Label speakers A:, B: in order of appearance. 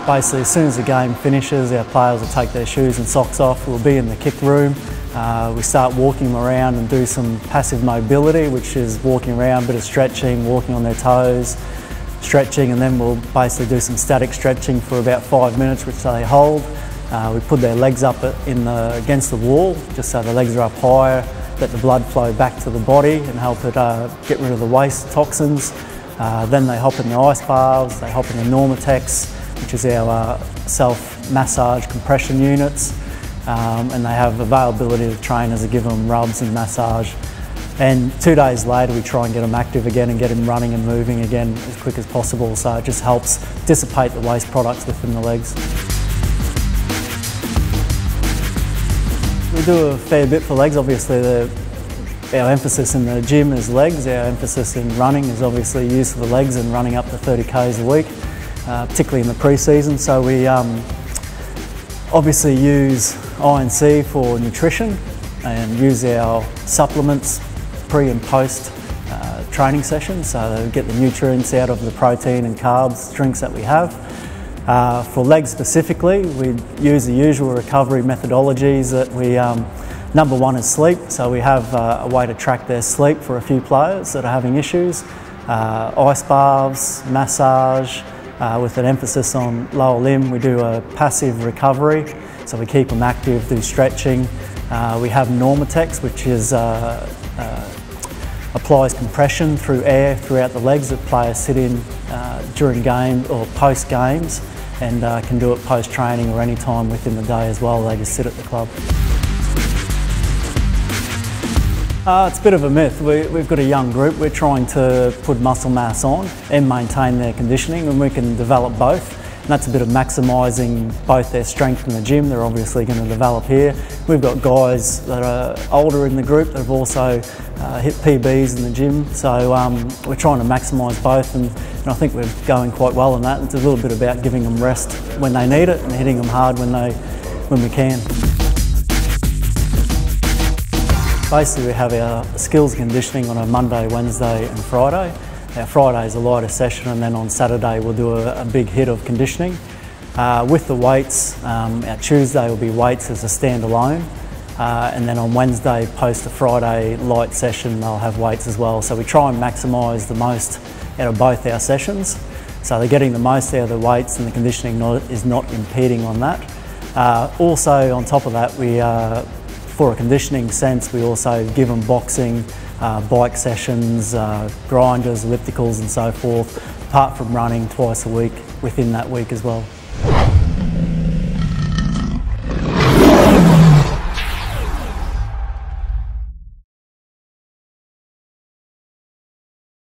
A: Basically, as soon as the game finishes, our players will take their shoes and socks off. We'll be in the kick room. We start walking them around and do some passive mobility, which is walking around, a bit of stretching, walking on their toes, stretching, and then we'll basically do some static stretching for about 5 minutes, which they hold. We put their legs up against the wall, just so the legs are up higher, let the blood flow back to the body and help it get rid of the waste toxins. Then they hop in the ice baths, they hop in the Normatex, which is our self-massage compression units, and they have availability of trainers that give them rubs and massage. And 2 days later we try and get them active again and get them running and moving again as quick as possible, so it just helps dissipate the waste products within the legs. We do a fair bit for legs. Obviously our emphasis in the gym is legs, our emphasis in running is obviously use of the legs and running up to 30 k's a week. Particularly in the pre-season, so we obviously use I&C for nutrition and use our supplements pre and post training sessions, so they get the nutrients out of the protein and carbs drinks that we have. For legs specifically, we use the usual recovery methodologies that we, number one is sleep, so we have a way to track their sleep for a few players that are having issues. Ice baths, massage, with an emphasis on lower limb. We do a passive recovery, so we keep them active, do stretching. We have Normatex, which is applies compression through air throughout the legs that players sit in during game or post games, and can do it post training or any time within the day as well. They just sit at the club. It's a bit of a myth. We've got a young group. We're trying to put muscle mass on and maintain their conditioning, and we can develop both. And that's a bit of maximising both their strength in the gym. They're obviously going to develop here. We've got guys that are older in the group that have also hit PBs in the gym. So we're trying to maximise both, and I think we're going quite well on that. It's a little bit about giving them rest when they need it and hitting them hard when we can. Basically, we have our skills conditioning on a Monday, Wednesday and Friday. Our Friday is a lighter session, and then on Saturday we'll do a big hit of conditioning. With the weights, our Tuesday will be weights as a standalone, and then on Wednesday, post the Friday light session, they'll have weights as well. So we try and maximise the most out of both our sessions. So they're getting the most out of the weights, and the conditioning is not impeding on that. Also, on top of that, for a conditioning sense, we also give them boxing, bike sessions, grinders, ellipticals and so forth, apart from running twice a week within that week as well.